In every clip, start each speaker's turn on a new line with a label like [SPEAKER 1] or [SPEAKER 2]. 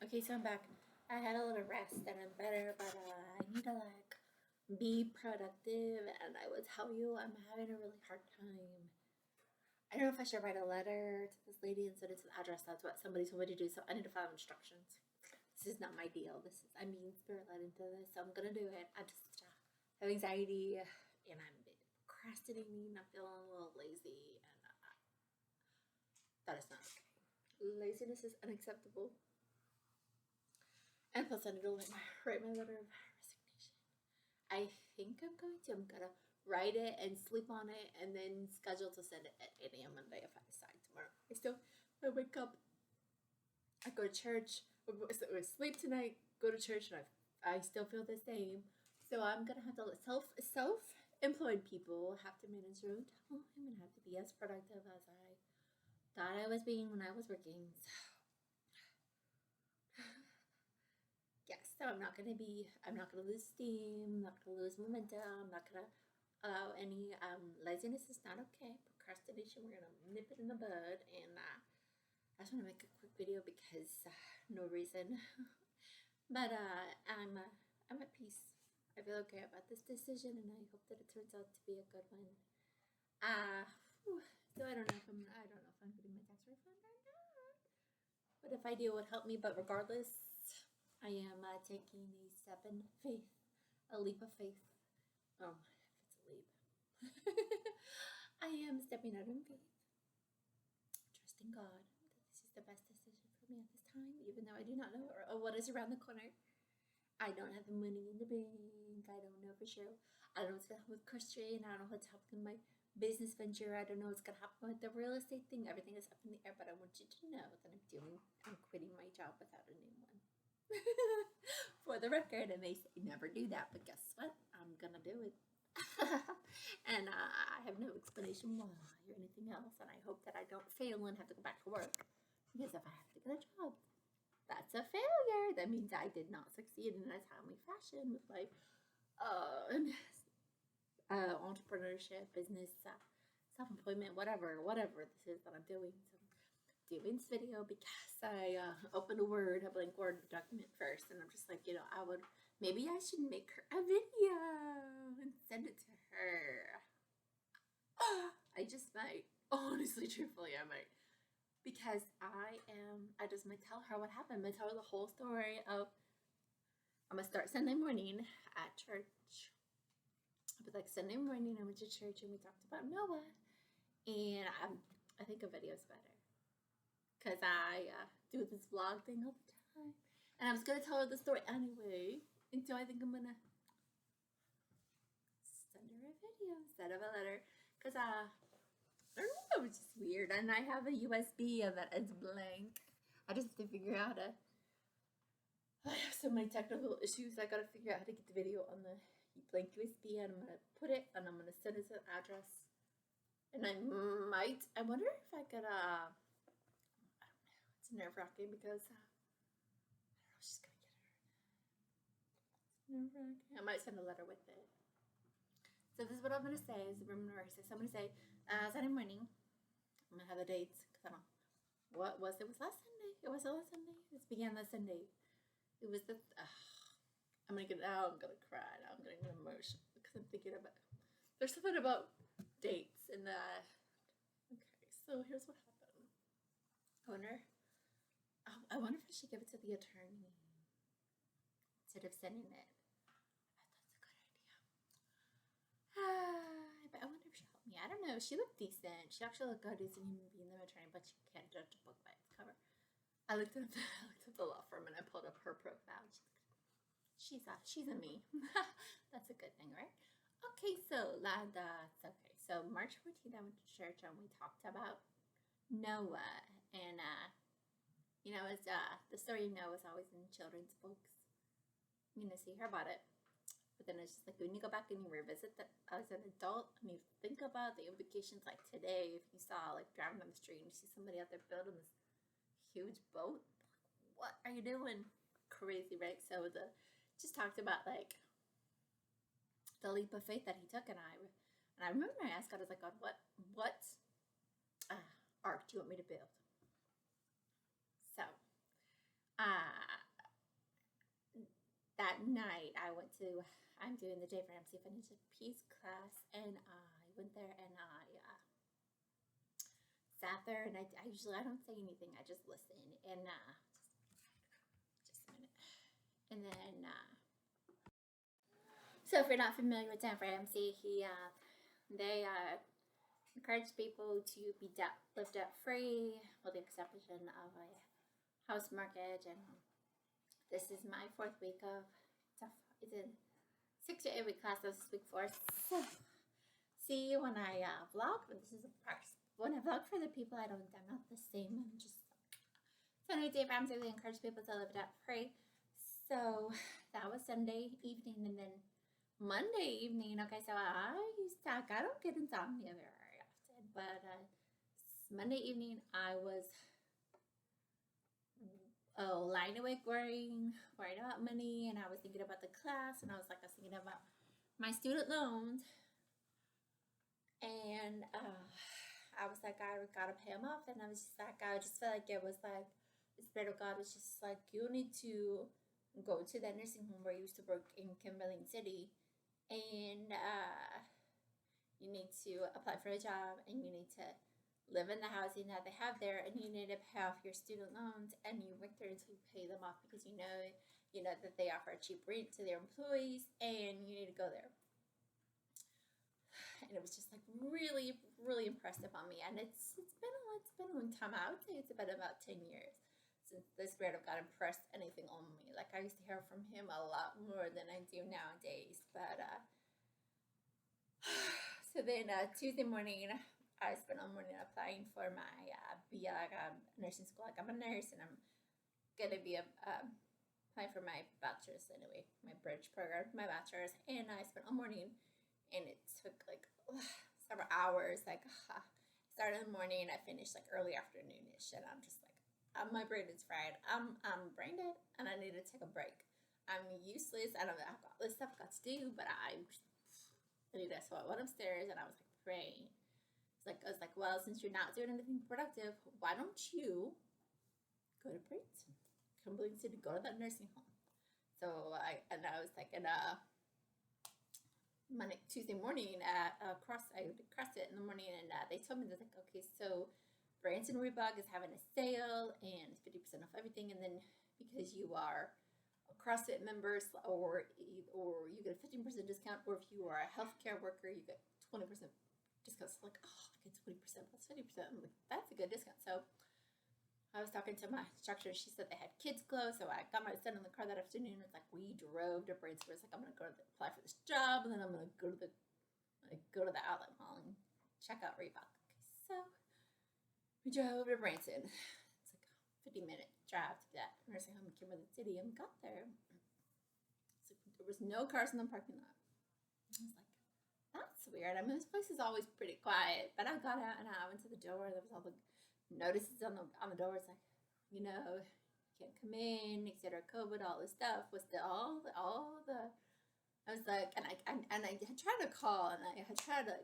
[SPEAKER 1] Okay, so I'm back. I had a little rest and I'm better, but I need to be productive. And I will tell you, I'm having a really hard time. I don't know if I should write a letter to this lady and send it to the address. That's what somebody told me to do. So I need to follow instructions. This is not my deal. I'm being spirit led into this, so I'm gonna do it. I just have anxiety and I'm procrastinating. I'm feeling a little lazy, and that is not okay. Laziness is unacceptable. And plus, I need to write my letter of resignation. I think I'm going to. I'm gonna write it and sleep on it, and then schedule to send it at 8 a.m. Monday if I decide tomorrow. I wake up, I go to church, I sleep tonight, go to church, and I still feel the same. So I'm gonna have to let self-employed people have to manage their own time and have to be as productive as I thought I was being when I was working. So yes, so I'm not gonna lose steam, I'm not gonna lose momentum, I'm not gonna allow any laziness is not okay. Procrastination, we're gonna nip it in the bud, and I just wanna make a quick video because no reason. But I'm at peace. I feel okay about this decision, and I hope that it turns out to be a good one. Uh, so I don't know if I'm getting my tax refund or not. But if I do, it would help me. But regardless, I am taking a step in faith, a leap of faith. If it's a leap, I am stepping out in faith, trusting God that this is the best decision for me at this time, even though I do not know what is around the corner. I don't have the money in the bank. I don't know for sure. I don't know what's gonna happen with Christian. I don't know what's happening with my business venture. I don't know what's gonna happen with the real estate thing. Everything is up in the air, but I want you to know that I'm quitting my job without a new one. For the record, and they say never do that, but guess what? I'm gonna do it. And I have no explanation why or anything else, and I hope that I don't fail and have to go back to work. Because if I have to get a job, that's a failure. That means I did not succeed in a timely fashion with my uh, entrepreneurship, business, self-employment, whatever this is that I'm doing. So I'm doing this video because I opened a blank Word document first, and I'm just like, maybe I should make her a video and send it to her. I just might. Honestly, truthfully, I might. Because I just might tell her what happened. I'm gonna tell her the whole story of, I'm gonna start Sunday morning at church. But like Sunday morning, I went to church and we talked about Noah. And I think a video is better. Because I do this vlog thing all the time. And I was gonna tell her the story anyway. And so I think I'm gonna send her a video instead of a letter. Because I don't know, it was just weird. And I have a USB that is blank. I just have to figure out I have so many technical issues. I gotta figure out how to get the video on the blank USB, and I'm gonna put it and I'm gonna send it to the address. And I wonder if I could, I don't know, it's nerve wracking because, I don't know, she's gonna get her. It's nerve wracking. I might send a letter with it. So this is what I'm gonna say, is remember, so I'm gonna say, Sunday morning, I'm gonna have the dates, because I don't know, it was last Sunday, it began last Sunday. It was I'm gonna get out. I'm gonna cry. Now I'm getting emotional because I'm thinking about. There's something about dates and okay, so here's what happened. I wonder. I wonder if I should give it to the attorney instead of sending it. That's a good idea. But I wonder if she'll help me. I don't know. She looked decent. She actually looked good as a human being, the attorney, but you can't judge a book by its cover. I looked at the law firm and I pulled up her profile. She's a me. That's a good thing, right? Okay, so that's okay. So March 14th, I went to church and we talked about Noah, and it's the story of Noah is always in children's books. You know, see, hear about it, but then it's just like when you go back and you revisit that as an adult and you think about the implications. Like today, if you saw like driving down the street and you see somebody out there building this huge boat, like, what are you doing? Crazy, right? So just talked about like the leap of faith that he took, and I remember I asked God, I was like, God, what ark do you want me to build? So that night I'm doing the Dave Ramsey Financial Peace class, and I went there and I sat there, and I usually I don't say anything, I just listen, and just a minute, and then so if you're not familiar with Dave Ramsey, they encourage people to be live debt free, with the exception of a house mortgage, and this is my 4th week of it's a 6 to 8 week class. This week 4. So, see, when I vlog, this is a first. When I vlog for the people, I'm not the same. I'm just so anyway, Dave Ramsey really encourage people to live debt free. So that was Sunday evening, and then Monday evening. Okay, so I don't get insomnia very often, but Monday evening I was lying awake worrying about money, and I was thinking about the class, and I was thinking about my student loans, and I was like, I gotta pay them off, and I was just like, I just felt like it was like the Spirit of God was just like, you need to go to that nursing home where I used to work in Kimberly City, and you need to apply for a job, and you need to live in the housing that they have there, and you need to pay off your student loans, and you work there until you pay them off, because you know that they offer a cheap rent to their employees, and you need to go there. And it was just like really, really impressive on me. And it's been a long time. I would say it's been about 10 years since the Spirit of God impressed anything on me. Like, I used to hear from Him a lot more than I do nowadays. But so then Tuesday morning, I spent all morning applying for my nursing school. Like, I'm a nurse, and I'm gonna be applying for my bachelor's anyway, my bridge program, my bachelor's. And I spent all morning, and it took like several hours. Like, started in the morning, I finished like early afternoonish, and I'm just like, my brain is fried. I'm brain dead, and I need to take a break. I'm useless. I don't know. I've got all this stuff I've got to do, but I need to. So I went upstairs, and I was like praying. I was like, well, since you're not doing anything productive, why don't you go to Princeton, Cumberland City, go to that nursing home? So I was like, Tuesday morning at CrossFit in the morning, and they told me, they're like, okay, so Branson Reebok is having a sale, and it's 50% off everything, and then because you are a CrossFit member, or you get a 15% discount, or if you are a healthcare worker, you get 20% discount. So like, oh, I get 20% plus 50%. I'm like, that's a good discount. So I was talking to my instructor. She said they had kids clothes, so I got my son in the car that afternoon. It's like, we drove to Branson. It's like, I'm gonna go to apply for this job, and then I'm gonna go to the outlet mall and check out Reebok. Okay, so we drove to Branson. It's like a 50-minute drive to that nursing home in Kimberly City, and we got there. So there was no cars in the parking lot. I was like, that's weird. I mean, this place is always pretty quiet. But I got out, and I went to the door. There was all the notices on the door. It's like, you can't come in, etc. COVID, all this stuff. Was all the I was like, and I had tried to call, and I had tried to,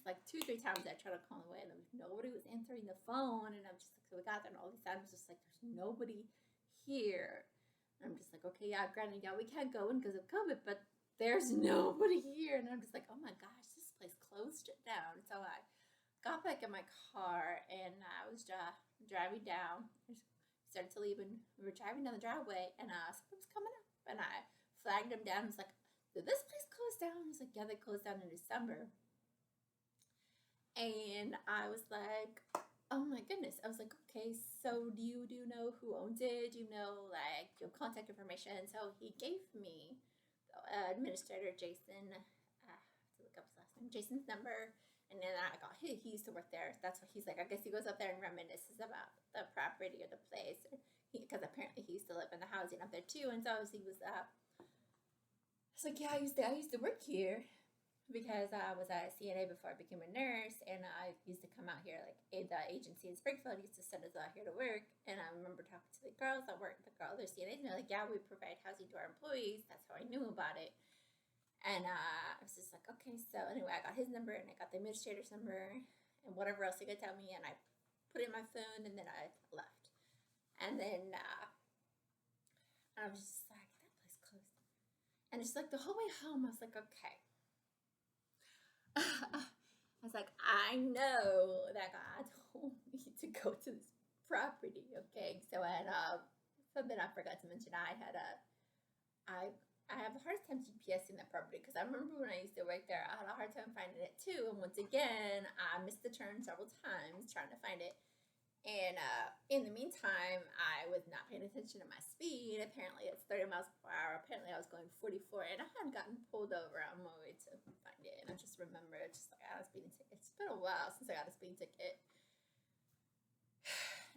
[SPEAKER 1] like 2-3 times I tried to call away, and nobody was answering the phone, and I'm just like, so we got there, and all these times just like, there's nobody here. And I'm just like, okay, yeah, granted, yeah, we can't go in because of COVID, but there's nobody here. And I'm just like, oh my gosh, this place closed it down. So I got back in my car, and I was driving down. We started to leave, and we were driving down the driveway, and something was coming up, and I flagged him down. I was like, did this place close down? He was like, yeah, they closed down in December. And I was like, oh my goodness. I was like, okay, so do you know who owns it? Do you know, like, your contact information? So he gave me administrator Jason, I have to look up his last name, Jason's number, and then I got he used to work there. That's what he's like. I guess he goes up there and reminisces about the property or the place, because apparently he used to live in the housing up there too. And so he was I was like, yeah, I used to work here, because I was a CNA before I became a nurse, and I used to come out here, like, the agency in Springfield used to send us out here to work. And I remember talking to the girls that work, other CNAs, and they're like, yeah, we provide housing to our employees. That's how I knew about it. And I was just like, okay. So anyway, I got his number, and I got the administrator's number, and whatever else he could tell me, and I put it in my phone, and then I left. And then I was just like, that place closed. And it's like the whole way home, I was like, okay. I was like, I know that God told me to go to this property, okay? So I had something I forgot to mention. I I have a hard time GPSing that property because I remember when I used to work there, I had a hard time finding it too. And once again, I missed the turn several times trying to find it. And in the meantime, I was not paying attention to my speed. Apparently, it's 30 miles per hour. Apparently, I was going 44, and I had gotten pulled over on my way to find it. And I just remember, it's just like I got a speeding ticket. It's been a while since I got a speeding ticket.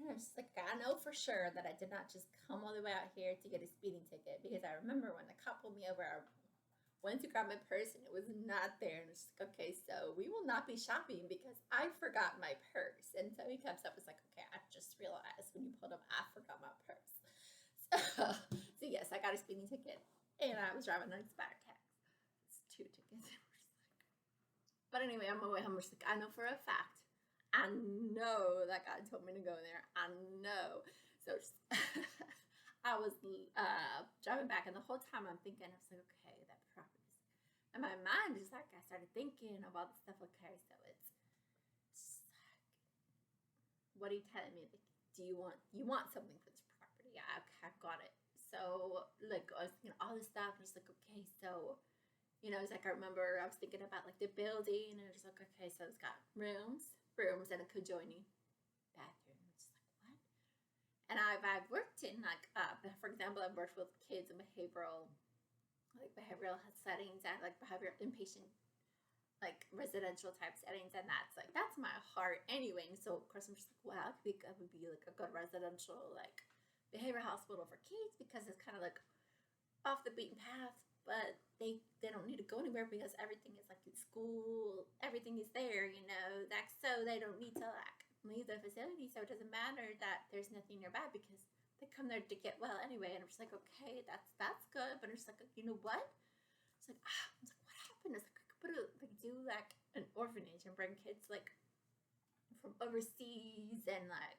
[SPEAKER 1] And I was just like, I know for sure that I did not just come all the way out here to get a speeding ticket because I remember when the cop pulled me over, I went to grab my purse and it was not there. And it's like, okay, so we will not be shopping because I forgot my purse. And so he comes up, it's like, okay, I just realized when you pulled up, I forgot my purse. So yes, I got a speeding ticket and I was driving an expired tax. It's 2 tickets. But anyway, on my way home, I'm just like, I know for a fact, I know that God told me to go there. I know. So just, I was driving back, and the whole time I'm thinking, I was like, okay, that property. And my mind is like, I started thinking about the stuff. Okay, so it's like, what are you telling me? Like, do you want something for this property? Yeah, I got it. So like, I was thinking all this stuff, and it's like, okay, so. It's like I remember I was thinking about like the building, and it's like, okay, so it's got rooms, and a conjoining bathroom. It's like what? And I've worked in like for example, I've worked with kids in behavioral settings and like behavioral inpatient like residential type settings, and that's my heart anyway. And so of course I'm just like, wow, I would be like a good residential like behavioral hospital for kids because it's kind of like off the beaten path, but they don't need to go anywhere because everything is like in school, everything is there, that so they don't need to like leave the facility. So it doesn't matter that there's nothing nearby because they come there to get well anyway. And I'm just like, okay, that's good, but it's like, you know what? It's like, it's like, what happened? It's like I could do like an orphanage and bring kids like from overseas and like.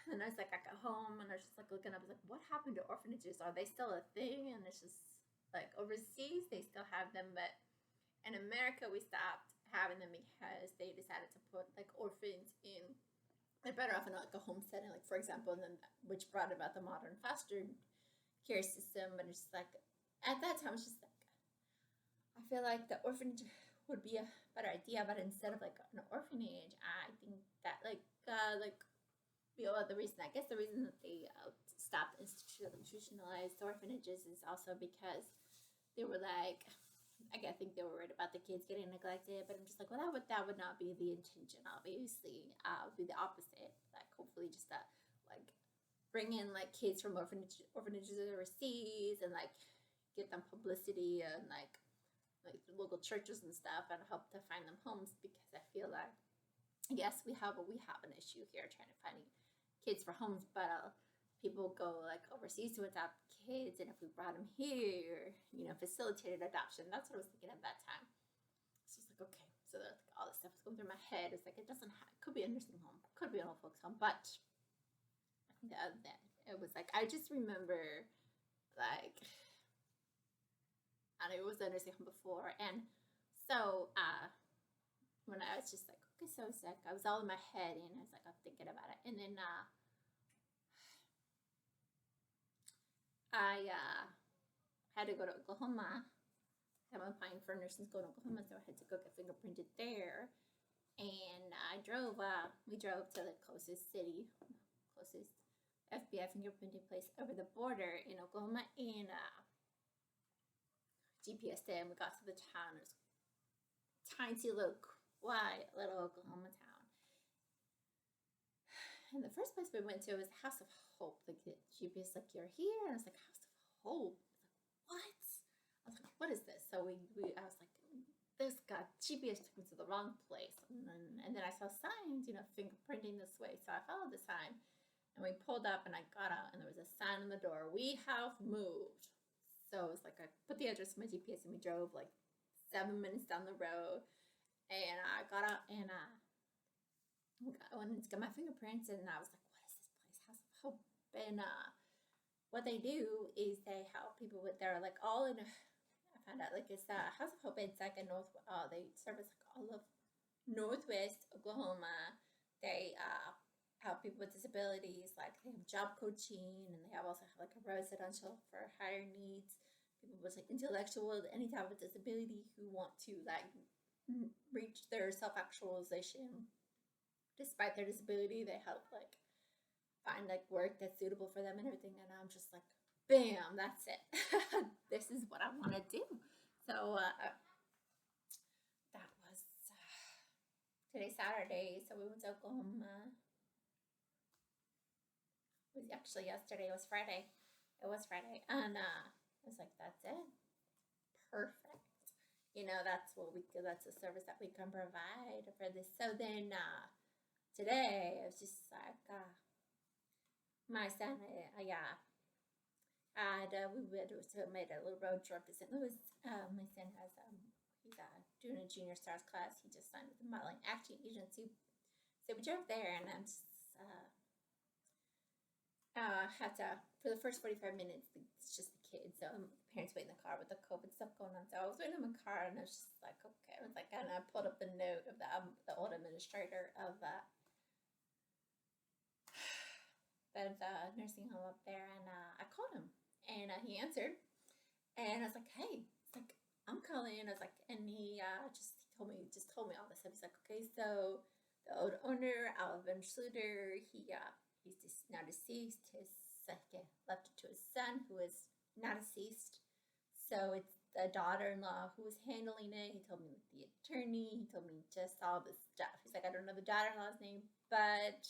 [SPEAKER 1] And I was like, I got home and I was just like looking up, I was like, what happened to orphanages? Are they still a thing? And it's just like overseas, they still have them, but in America, we stopped having them because they decided to put like orphans in. They're better off in like a home setting, like for example, and then which brought about the modern foster care system. But it's just like at that time, it's just like I feel like the orphanage would be a better idea, but instead of like an orphanage, I think that the reason that they stopped institutionalized orphanages is also because they were like, I think they were worried about the kids getting neglected. But I'm just like, well, that would not be the intention. Obviously, would be the opposite. Like, hopefully, just like bring in like kids from orphanages overseas and like get them publicity and like local churches and stuff and help to find them homes because I feel like yes, we have an issue here trying to find kids for homes, but people go like overseas to adopt kids, and if we brought them here, facilitated adoption. That's what I was thinking at that time. So it's like, okay, so like, all this stuff is going through my head. It's like it could be a nursing home, could be an old folks home, but then it was like I just remember like, and it was a nursing home before, and so when I was just like, okay, so it's like I was all in my head, and I was like, I'm thinking about it, and then I had to go to Oklahoma. I'm applying for nursing school in Oklahoma, so I had to go get fingerprinted there. And we drove to the closest FBI fingerprinting place over the border in Oklahoma, and GPS it, and we got to the town. It was a tiny little quiet little Oklahoma town. And the first place we went to was the House of Hope. Like the GPS, like you're here, and I was like House of Hope. I was like, what? I was like, what is this? So I was like, this guy GPS took me to the wrong place, and then I saw signs, fingerprinting this way. So I followed the sign, and we pulled up, and I got out, and there was a sign on the door. We have moved. So it was like I put the address in my GPS, and we drove like 7 minutes down the road, and I got out, and I went to get my fingerprints, and I was like, what is this place? House of Hope. And what they do is they help people with their like all in. I found out like it's House of Hope. It's like a north. They service like all of Northwest Oklahoma. They help people with disabilities. Like they have job coaching, and they have also have like a residential for higher needs people with like intellectual any type of disability who want to like reach their self actualization despite their disability. They help like find like work that's suitable for them and everything. And I'm just like, bam, that's it. This is what I want to do. So that was today's Saturday. So we went to Oklahoma. It was actually yesterday. It was Friday. It was Friday, and I was like, that's it. Perfect. That's what we do. That's a service that we can provide for this. So then today, it was just like my son, yeah, and we made a little road trip to St. Louis. My son has he's doing a junior stars class. He just signed with the modeling acting agency, so we drove there, and I'm just had to for the first 45 minutes. It's just the kids, so parents wait in the car with the COVID stuff going on. So I was waiting in my car, and I was just like, okay. I was like, and I pulled up the note of the old administrator of the nursing home up there, and I called him, and he answered, and I was like, hey, it's like I'm calling. I was like, and he just told me all this stuff. He's like, okay, so the old owner, Alvin Schluter, he's now deceased. His left it to his son, who is now deceased. So it's the daughter-in-law who was handling it. He told me the attorney. He told me just all this stuff. He's like, I don't know the daughter-in-law's name, but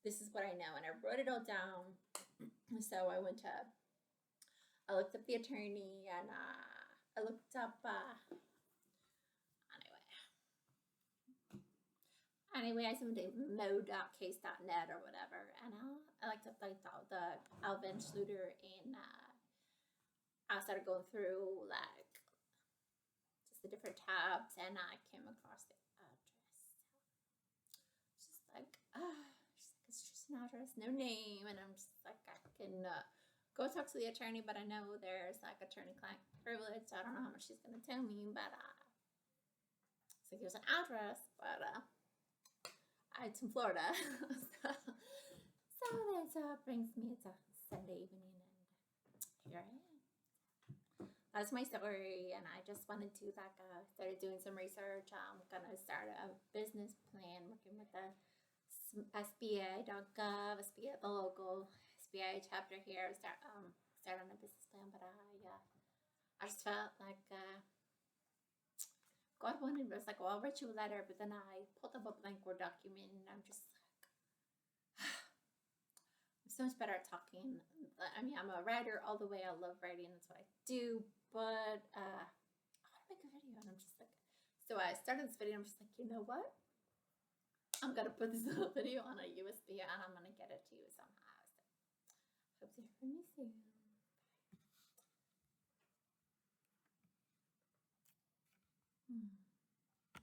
[SPEAKER 1] this is what I know. And I wrote it all down. So I looked up the attorney, and I looked up, anyway, I went to mo.case.net or whatever, and I looked up like the Alvin Schluter, and I started going through like just the different tabs, and I came across the address. Just like, it's just an address, no name, and I'm just like, I can go talk to the attorney, but I know there's like attorney-client privilege. So I don't know how much she's gonna tell me, but so here's an address, but it's in Florida. So that brings me to Sunday evening, and here I am. That's my story, and I just wanted to started doing some research. I'm gonna start a business plan, working with the SBA.gov, SBA, the local SBA chapter here. Start on a business plan, but I just felt like God wanted me. I was like, well, I'll write you a letter, but then I pulled up a blank Word document, and I'm just like, I'm so much better at talking. I mean, I'm a writer all the way. I love writing. That's what I do. But I want to make a video, and I'm just like, so I started this video. I'm just like, you know what? I'm gonna put this little video on a USB, and I'm gonna get it to you somehow. So hope to hear from you soon.